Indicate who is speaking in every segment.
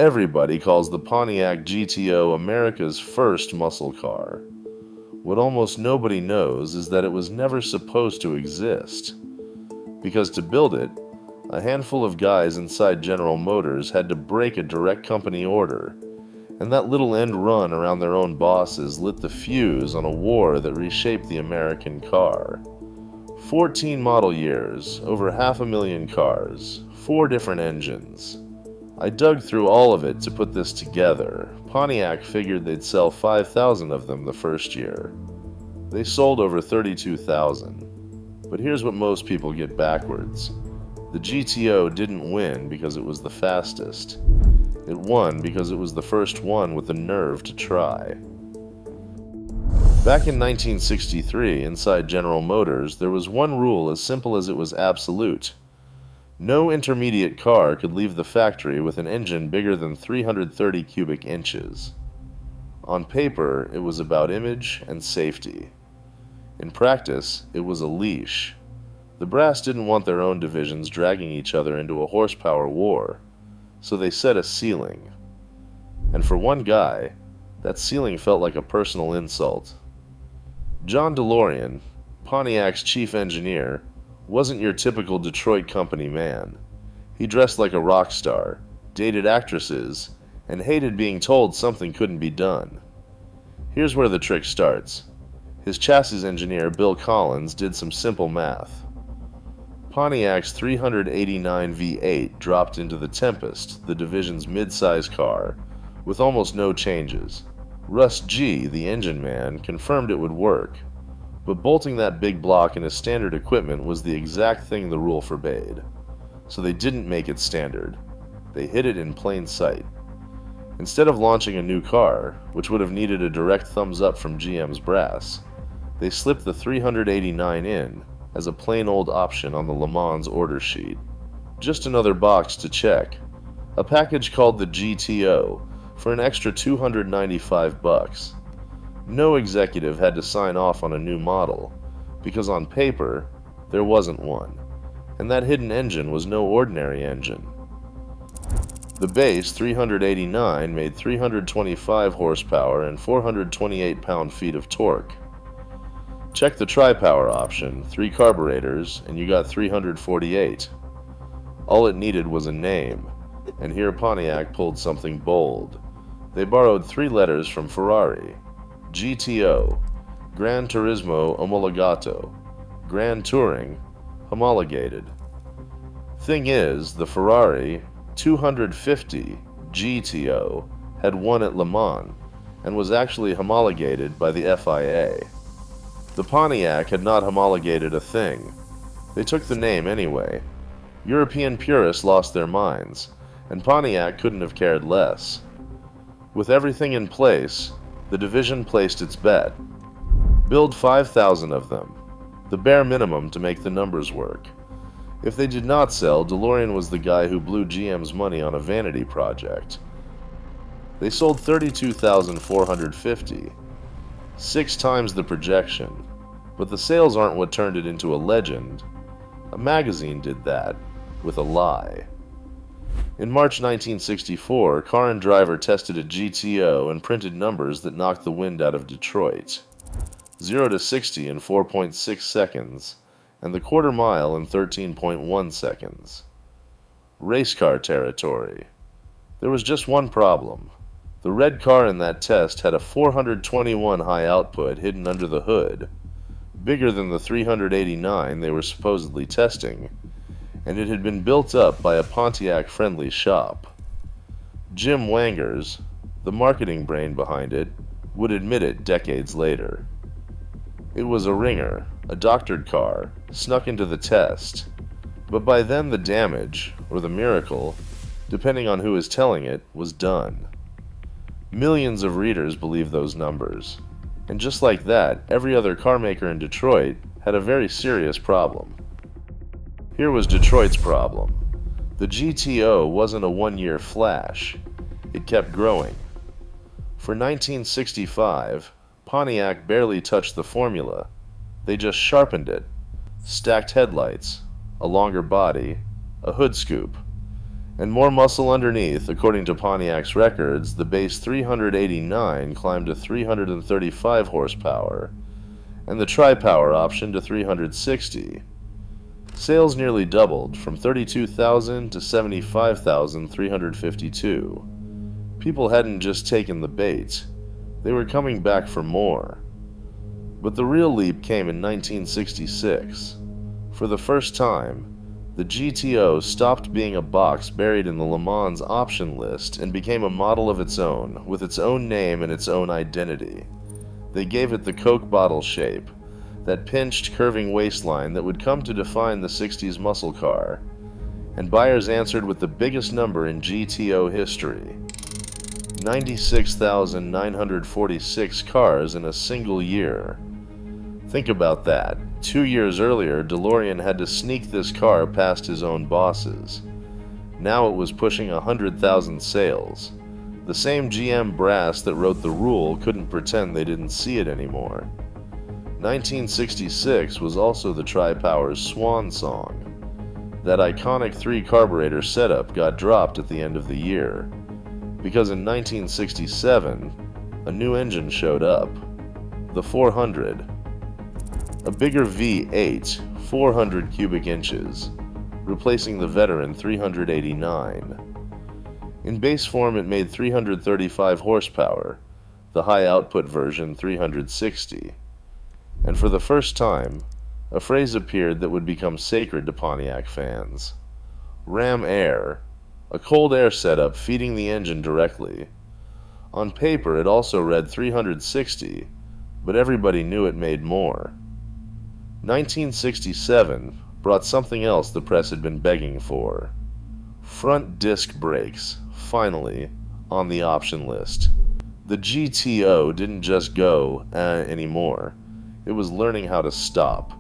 Speaker 1: Everybody calls the Pontiac GTO America's first muscle car. What almost nobody knows is that it was never supposed to exist. Because to build it, a handful of guys inside General Motors had to break a direct company order, and that little end run around their own bosses lit the fuse on a war that reshaped the American car. 14 model years, over 500,000 cars, 4 different engines. I dug through all of it to put this together. Pontiac figured they'd sell 5,000 of them the first year. They sold over 32,000. But here's what most people get backwards. The GTO didn't win because it was the fastest. It won because it was the first one with the nerve to try. Back in 1963, inside General Motors, there was one rule as simple as it was absolute. No intermediate car could leave the factory with an engine bigger than 330 cubic inches. On paper, it was about image and safety. In practice, it was a leash. The brass didn't want their own divisions dragging each other into a horsepower war, so they set a ceiling. And for one guy, that ceiling felt like a personal insult. John DeLorean, Pontiac's chief engineer, wasn't your typical Detroit company man. He dressed like a rock star, dated actresses, and hated being told something couldn't be done. Here's where the trick starts. His chassis engineer, Bill Collins, did some simple math. Pontiac's 389 V8 dropped into the Tempest, the division's midsize car, with almost no changes. Russ G., the engine man, confirmed it would work, but bolting that big block into standard equipment was the exact thing the rule forbade. So they didn't make it standard. They hid it in plain sight. Instead of launching a new car, which would have needed a direct thumbs up from GM's brass, they slipped the 389 in as a plain old option on the Le Mans order sheet. Just another box to check. A package called the GTO for an extra $295. No executive had to sign off on a new model, because on paper, there wasn't one, and that hidden engine was no ordinary engine. The base 389 made 325 horsepower and 428 pound-feet of torque. Check the tri-power option, 3 carburetors, and you got 348. All it needed was a name, and here Pontiac pulled something bold. They borrowed 3 letters from Ferrari. GTO, Gran Turismo Omologato, Grand Touring, homologated. Thing is, the Ferrari 250 GTO had won at Le Mans and was actually homologated by the FIA. The Pontiac had not homologated a thing. They took the name anyway. European purists lost their minds, and Pontiac couldn't have cared less. With everything in place, the division placed its bet. Build 5,000 of them, the bare minimum to make the numbers work. If they did not sell, DeLorean was the guy who blew GM's money on a vanity project. They sold 32,450, 6 times the projection, but the sales aren't what turned it into a legend. A magazine did that, with a lie. In March 1964, Car and Driver tested a GTO and printed numbers that knocked the wind out of Detroit. 0 to 60 in 4.6 seconds, and the quarter mile in 13.1 seconds. Race car territory. There was just one problem. The red car in that test had a 421 high output hidden under the hood, bigger than the 389 they were supposedly testing, and it had been built up by a Pontiac-friendly shop. Jim Wangers, the marketing brain behind it, would admit it decades later. It was a ringer, a doctored car, snuck into the test, but by then the damage, or the miracle, depending on who is telling it, was done. Millions of readers believed those numbers, and just like that, every other car maker in Detroit had a very serious problem. Here was Detroit's problem. The GTO wasn't a one-year flash. It kept growing. For 1965, Pontiac barely touched the formula. They just sharpened it. Stacked headlights, a longer body, a hood scoop. And more muscle underneath. According to Pontiac's records, the base 389 climbed to 335 horsepower, and the tri-power option to 360. Sales nearly doubled, from 32,000 to 75,352. People hadn't just taken the bait, they were coming back for more. But the real leap came in 1966. For the first time, the GTO stopped being a box buried in the Le Mans option list and became a model of its own, with its own name and its own identity. They gave it the Coke bottle shape, that pinched, curving waistline that would come to define the 60s muscle car, and buyers answered with the biggest number in GTO history. 96,946 cars in a single year. Think about that. 2 years earlier, DeLorean had to sneak this car past his own bosses. Now it was pushing 100,000 sales. The same GM brass that wrote the rule couldn't pretend they didn't see it anymore. 1966 was also the Tri-Power's swan song. That iconic 3-carburetor setup got dropped at the end of the year, because in 1967, a new engine showed up, the 400. A bigger V8, 400 cubic inches, replacing the veteran 389. In base form it made 335 horsepower, the high-output version 360. And for the first time, a phrase appeared that would become sacred to Pontiac fans. Ram Air, a cold air setup feeding the engine directly. On paper it also read 360, but everybody knew it made more. 1967 brought something else the press had been begging for. Front disc brakes, finally, on the option list. The GTO didn't just go, anymore. It was learning how to stop.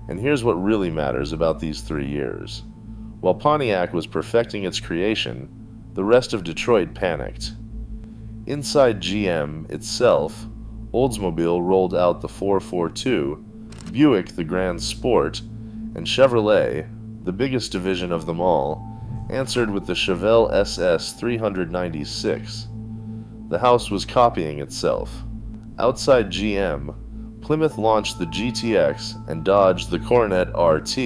Speaker 1: And here's what really matters about these 3 years. While Pontiac was perfecting its creation, the rest of Detroit panicked. Inside GM itself, Oldsmobile rolled out the 442, Buick the Grand Sport, and Chevrolet, the biggest division of them all, answered with the Chevelle SS 396. The house was copying itself. Outside GM, Plymouth launched the GTX and Dodge the Coronet RT.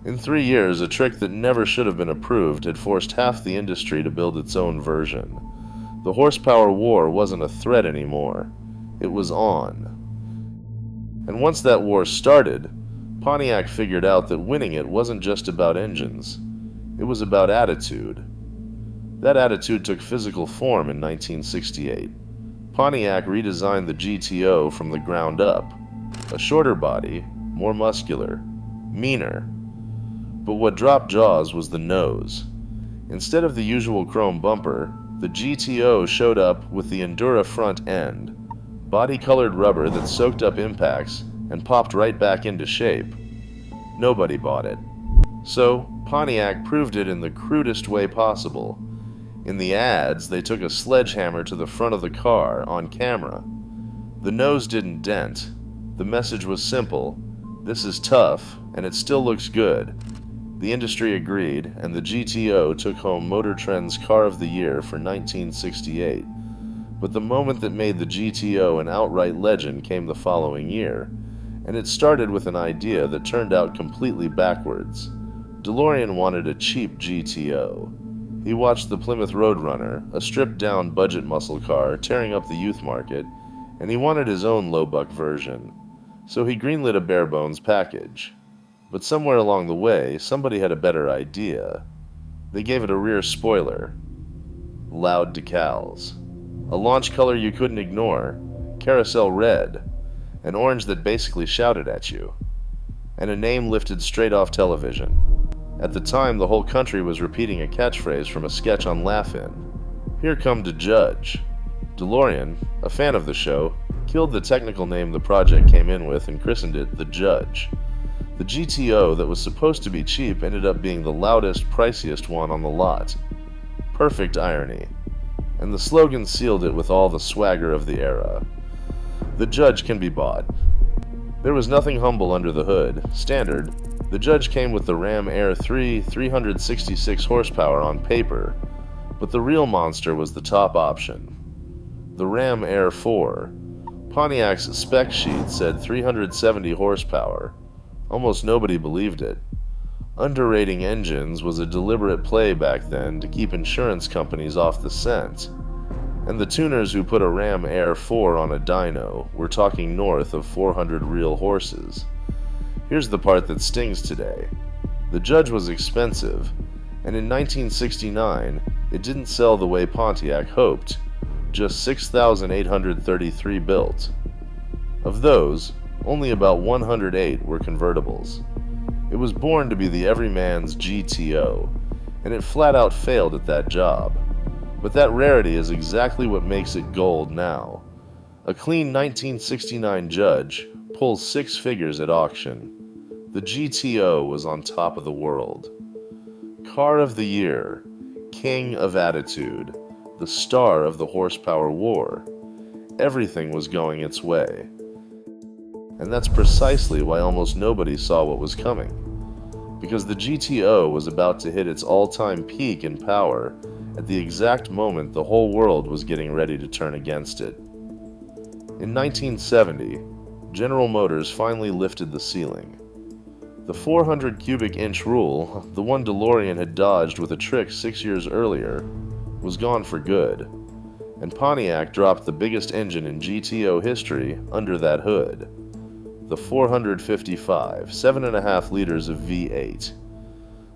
Speaker 1: In 3 years, a trick that never should have been approved had forced half the industry to build its own version. The horsepower war wasn't a threat anymore. It was on. And once that war started, Pontiac figured out that winning it wasn't just about engines. It was about attitude. That attitude took physical form in 1968. Pontiac redesigned the GTO from the ground up. A shorter body, more muscular, meaner. But what dropped jaws was the nose. Instead of the usual chrome bumper, the GTO showed up with the Endura front end, body-colored rubber that soaked up impacts and popped right back into shape. Nobody bought it. So, Pontiac proved it in the crudest way possible. In the ads, they took a sledgehammer to the front of the car on camera. The nose didn't dent. The message was simple: this is tough, and it still looks good. The industry agreed, and the GTO took home Motor Trend's Car of the Year for 1968. But the moment that made the GTO an outright legend came the following year, and it started with an idea that turned out completely backwards. DeLorean wanted a cheap GTO. He watched the Plymouth Roadrunner, a stripped-down budget muscle car, tearing up the youth market, and he wanted his own low-buck version. So he greenlit a bare-bones package. But somewhere along the way, somebody had a better idea. They gave it a rear spoiler. Loud decals. A launch color you couldn't ignore. Carousel red. An orange that basically shouted at you. And a name lifted straight off television. At the time, the whole country was repeating a catchphrase from a sketch on Laugh-In. Here come to judge. DeLorean, a fan of the show, killed the technical name the project came in with and christened it the Judge. The GTO that was supposed to be cheap ended up being the loudest, priciest one on the lot. Perfect irony. And the slogan sealed it with all the swagger of the era. The Judge can be bought. There was nothing humble under the hood, standard, The judge came with the Ram Air 3, 366 horsepower on paper, but the real monster was the top option, the Ram Air 4. Pontiac's spec sheet said 370 horsepower. Almost nobody believed it. Underrating engines was a deliberate play back then to keep insurance companies off the scent, and the tuners who put a Ram Air 4 on a dyno were talking north of 400 real horses. Here's the part that stings today. The judge was expensive, and in 1969, it didn't sell the way Pontiac hoped, just 6,833 built. Of those, only about 108 were convertibles. It was born to be the everyman's GTO, and it flat out failed at that job. But that rarity is exactly what makes it gold now. A clean 1969 judge pulls 6 figures at auction. The GTO was on top of the world. Car of the Year, King of Attitude, the star of the horsepower war. Everything was going its way. And that's precisely why almost nobody saw what was coming. Because the GTO was about to hit its all-time peak in power at the exact moment the whole world was getting ready to turn against it. In 1970, General Motors finally lifted the ceiling. The 400 cubic inch rule, the one DeLorean had dodged with a trick 6 years earlier, was gone for good, and Pontiac dropped the biggest engine in GTO history under that hood. The 455, 7.5 liters of V8.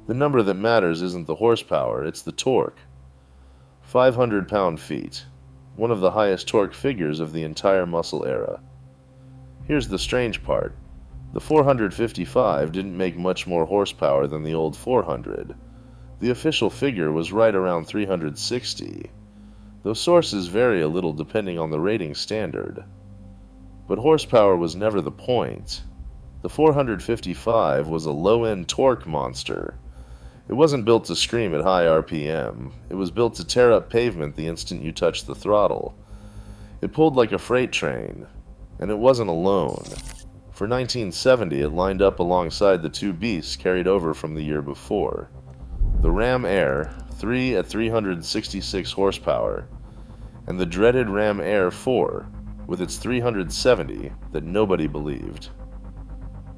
Speaker 1: The number that matters isn't the horsepower, it's the torque. 500 pound-feet, one of the highest torque figures of the entire muscle era. Here's the strange part. The 455 didn't make much more horsepower than the old 400. The official figure was right around 360, though sources vary a little depending on the rating standard. But horsepower was never the point. The 455 was a low-end torque monster. It wasn't built to scream at high RPM. It was built to tear up pavement the instant you touched the throttle. It pulled like a freight train, and it wasn't alone. For 1970, it lined up alongside the 2 beasts carried over from the year before. The Ram Air 3 at 366 horsepower, and the dreaded Ram Air 4 with its 370 that nobody believed.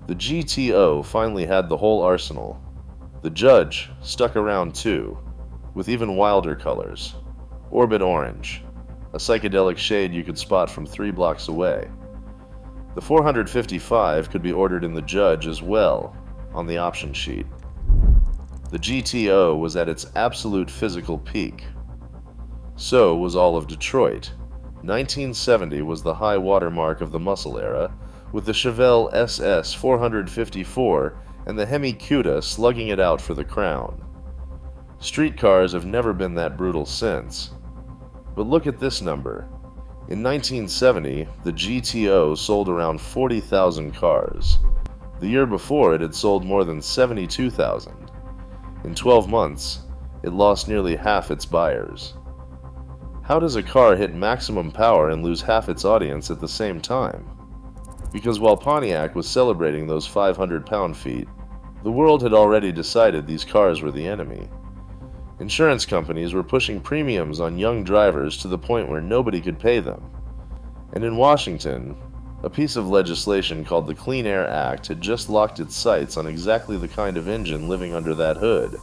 Speaker 1: The GTO finally had the whole arsenal. The judge stuck around too, with even wilder colors. Orbit orange, a psychedelic shade you could spot from 3 blocks away. The 455 could be ordered in the judge as well, on the option sheet. The GTO was at its absolute physical peak. So was all of Detroit. 1970 was the high watermark of the muscle era, with the Chevelle SS 454 and the Hemi Cuda slugging it out for the crown. Streetcars have never been that brutal since. But look at this number. In 1970, the GTO sold around 40,000 cars. The year before, it had sold more than 72,000. In 12 months, it lost nearly half its buyers. How does a car hit maximum power and lose half its audience at the same time? Because while Pontiac was celebrating those 500 pound-feet, the world had already decided these cars were the enemy. Insurance companies were pushing premiums on young drivers to the point where nobody could pay them. And in Washington, a piece of legislation called the Clean Air Act had just locked its sights on exactly the kind of engine living under that hood.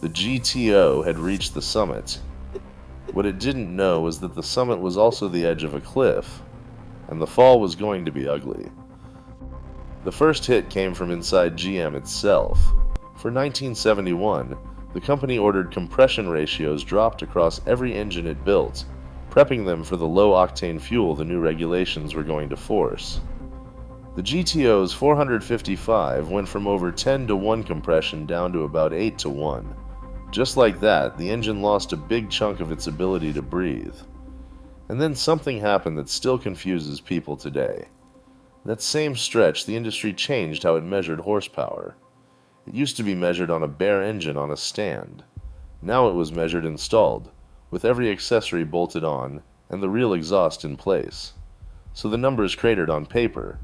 Speaker 1: The GTO had reached the summit. What it didn't know was that the summit was also the edge of a cliff, and the fall was going to be ugly. The first hit came from inside GM itself. For 1971, the company ordered compression ratios dropped across every engine it built, prepping them for the low-octane fuel the new regulations were going to force. The GTO's 455 went from over 10-to-1 compression down to about 8-to-1. Just like that, the engine lost a big chunk of its ability to breathe. And then something happened that still confuses people today. That same stretch, the industry changed how it measured horsepower. It used to be measured on a bare engine on a stand. Now it was measured installed, with every accessory bolted on and the real exhaust in place. So the numbers cratered on paper,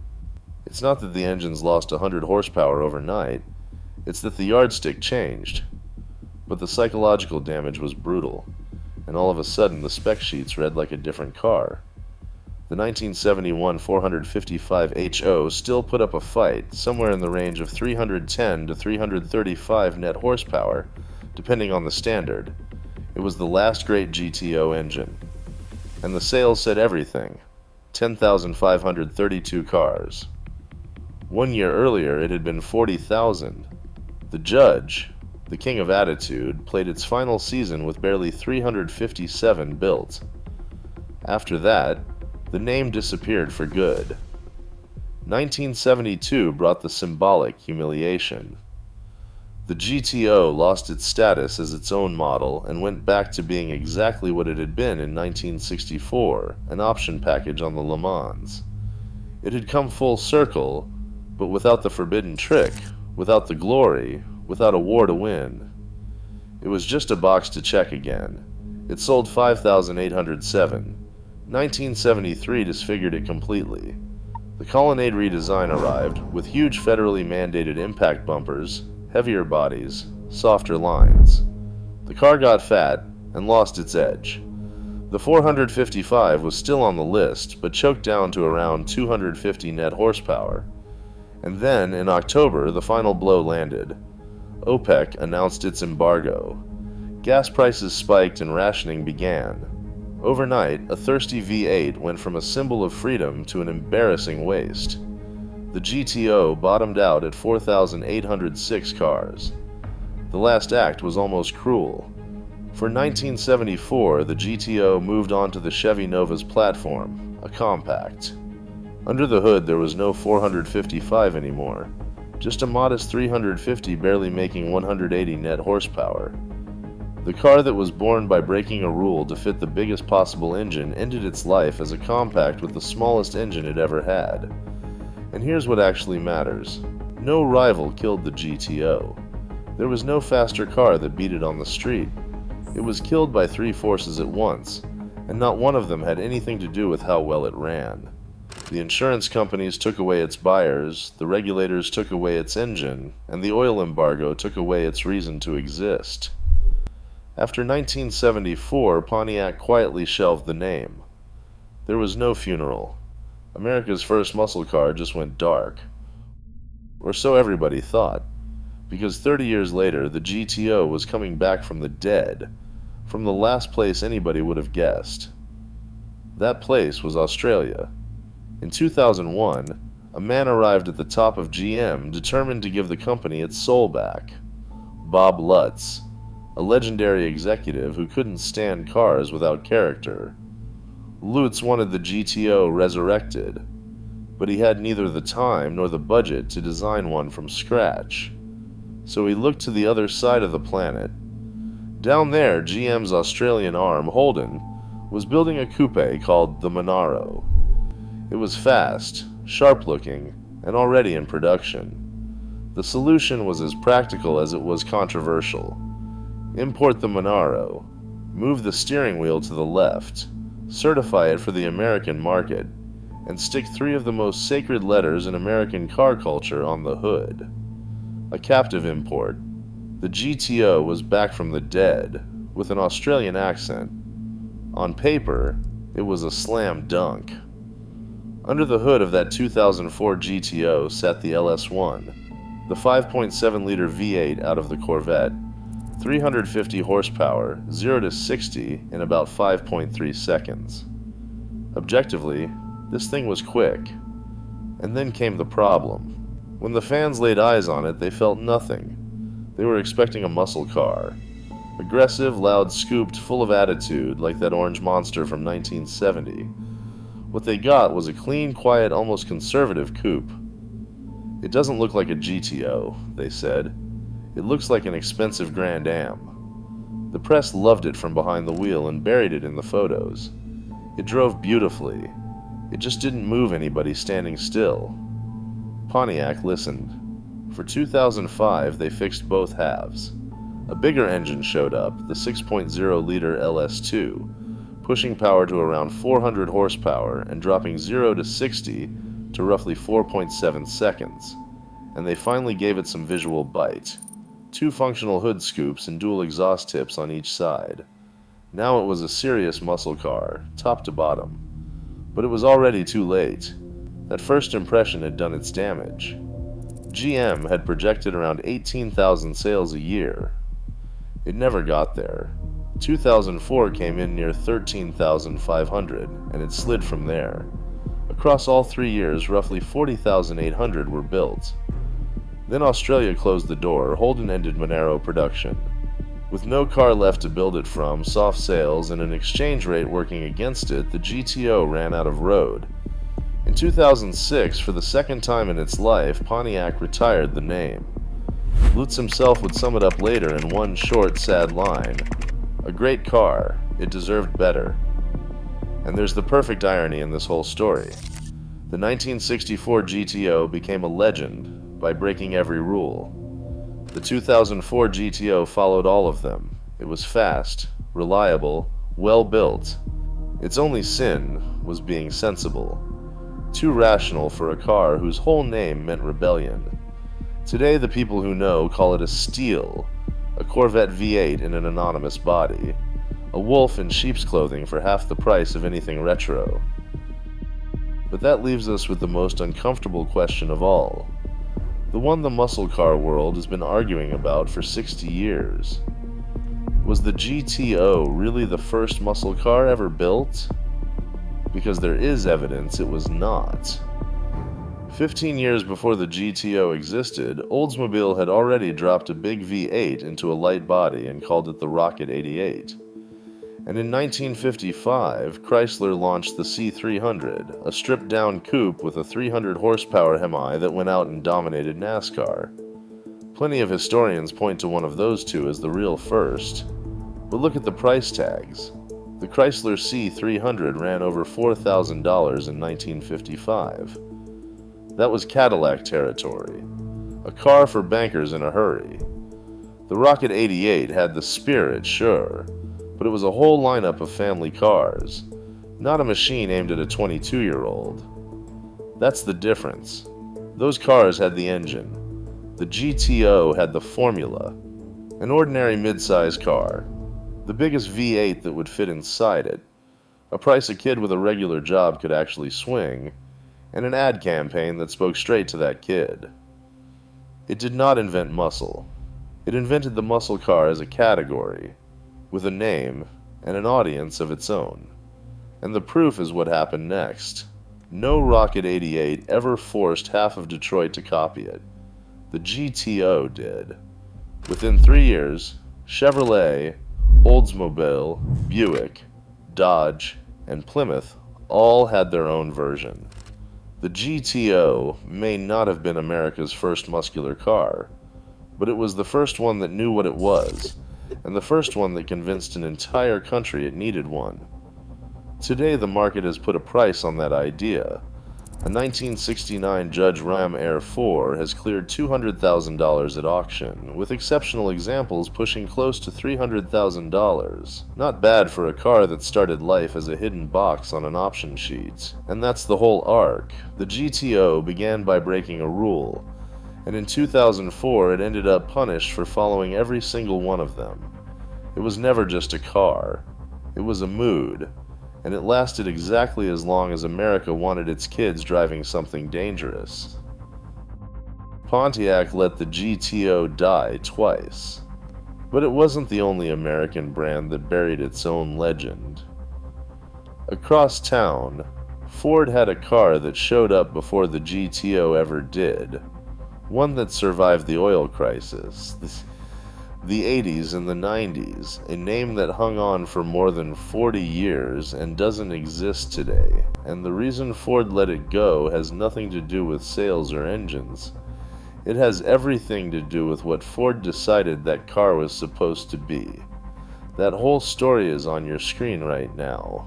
Speaker 1: It's not that the engines lost 100 horsepower overnight, it's that the yardstick changed. But the psychological damage was brutal, and all of a sudden the spec sheets read like a different car. The 1971 455 HO still put up a fight, somewhere in the range of 310 to 335 net horsepower, depending on the standard. It was the last great GTO engine. And the sales said everything. 10,532 cars. 1 year earlier it had been 40,000. The Judge, the king of attitude, played its final season with barely 357 built. After that, the name disappeared for good. 1972 brought the symbolic humiliation. The GTO lost its status as its own model and went back to being exactly what it had been in 1964, an option package on the Le Mans. It had come full circle, but without the forbidden trick, without the glory, without a war to win. It was just a box to check again. It sold 5,807. 1973 disfigured it completely. The Colonnade redesign arrived, with huge federally mandated impact bumpers, heavier bodies, softer lines. The car got fat and lost its edge. The 455 was still on the list, but choked down to around 250 net horsepower. And then, in October, the final blow landed. OPEC announced its embargo. Gas prices spiked and rationing began. Overnight, a thirsty V8 went from a symbol of freedom to an embarrassing waste. The GTO bottomed out at 4,806 cars. The last act was almost cruel. For 1974, the GTO moved on to the Chevy Nova's platform, a compact. Under the hood, there was no 455 anymore, just a modest 350 barely making 180 net horsepower. The car that was born by breaking a rule to fit the biggest possible engine ended its life as a compact with the smallest engine it ever had. And here's what actually matters. No rival killed the GTO. There was no faster car that beat it on the street. It was killed by three forces at once, and not one of them had anything to do with how well it ran. The insurance companies took away its buyers, the regulators took away its engine, and the oil embargo took away its reason to exist. After 1974, Pontiac quietly shelved the name. There was no funeral. America's first muscle car just went dark. Or so everybody thought, because 30 years later, the GTO was coming back from the dead, from the last place anybody would have guessed. That place was Australia. In 2001, a man arrived at the top of GM determined to give the company its soul back. Bob Lutz, a legendary executive who couldn't stand cars without character. Lutz wanted the GTO resurrected, but he had neither the time nor the budget to design one from scratch. So he looked to the other side of the planet. Down there, GM's Australian arm, Holden, was building a coupe called the Monaro. It was fast, sharp-looking, and already in production. The solution was as practical as it was controversial. Import the Monaro, move the steering wheel to the left, certify it for the American market, and stick three of the most sacred letters in American car culture on the hood. A captive import, the GTO was back from the dead, with an Australian accent. On paper, it was a slam dunk. Under the hood of that 2004 GTO sat the LS1, the 5.7-liter V8 out of the Corvette, 350 horsepower, 0 to 60 in about 5.3 seconds. Objectively, this thing was quick. And then came the problem. When the fans laid eyes on it, they felt nothing. They were expecting a muscle car. Aggressive, loud, scooped, full of attitude, like that orange monster from 1970. What they got was a clean, quiet, almost conservative coupe. It doesn't look like a GTO, they said. It looks like an expensive Grand Am. The press loved it from behind the wheel and buried it in the photos. It drove beautifully. It just didn't move anybody standing still. Pontiac listened. For 2005, they fixed both halves. A bigger engine showed up, the 6.0-liter LS2, pushing power to around 400 horsepower and dropping 0 to 60 to to roughly 4.7 seconds, and they finally gave it some visual bite. 2 functional hood scoops and dual exhaust tips on each side. Now it was a serious muscle car, top to bottom. But it was already too late. That first impression had done its damage. GM had projected around 18,000 sales a year. It never got there. 2004 came in near 13,500, and it slid from there. Across all 3 years, roughly 40,800 were built. Then Australia closed the door. Holden ended Monaro production. With no car left to build it from, soft sales, and an exchange rate working against it, the GTO ran out of road. In 2006, for the second time in its life, Pontiac retired the name. Lutz himself would sum it up later in one short, sad line: "A great car, it deserved better." And there's the perfect irony in this whole story. The 1964 GTO became a legend by breaking every rule. The 2004 GTO followed all of them. It was fast, reliable, well built. Its only sin was being sensible. Too rational for a car whose whole name meant rebellion. Today the people who know call it a steal, a Corvette V8 in an anonymous body, a wolf in sheep's clothing for half the price of anything retro. But that leaves us with the most uncomfortable question of all. The one the muscle car world has been arguing about for 60 years. Was the GTO really the first muscle car ever built? Because there is evidence it was not. 15 years before the GTO existed, Oldsmobile had already dropped a big V8 into a light body and called it the Rocket 88. And in 1955, Chrysler launched the C300, a stripped-down coupe with a 300 horsepower Hemi that went out and dominated NASCAR. Plenty of historians point to one of those two as the real first. But look at the price tags. The Chrysler C300 ran over $4,000 in 1955. That was Cadillac territory, a car for bankers in a hurry. The Rocket 88 had the spirit, sure, but it was a whole lineup of family cars, not a machine aimed at a 22-year-old. That's the difference. Those cars had the engine. The GTO had the formula. An ordinary midsize car, the biggest V8 that would fit inside it, a price a kid with a regular job could actually swing, and an ad campaign that spoke straight to that kid. It did not invent muscle. It invented the muscle car as a category, with a name and an audience of its own. And the proof is what happened next. No Rocket 88 ever forced half of Detroit to copy it. The GTO did. Within 3 years, Chevrolet, Oldsmobile, Buick, Dodge, and Plymouth all had their own version. The GTO may not have been America's first muscular car, but it was the first one that knew what it was, and the first one that convinced an entire country it needed one. Today the market has put a price on that idea. A 1969 Judge Ram Air 4 has cleared $200,000 at auction, with exceptional examples pushing close to $300,000. Not bad for a car that started life as a hidden box on an option sheet. And that's the whole arc. The GTO began by breaking a rule, and in 2004 it ended up punished for following every single one of them. It was never just a car. It was a mood. And it lasted exactly as long as America wanted its kids driving something dangerous. Pontiac let the GTO die twice. But it wasn't the only American brand that buried its own legend. Across town, Ford had a car that showed up before the GTO ever did. One that survived the oil crisis, the 80s and the 90s, a name that hung on for more than 40 years and doesn't exist today. And the reason Ford let it go has nothing to do with sales or engines. It has everything to do with what Ford decided that car was supposed to be. That whole story is on your screen right now.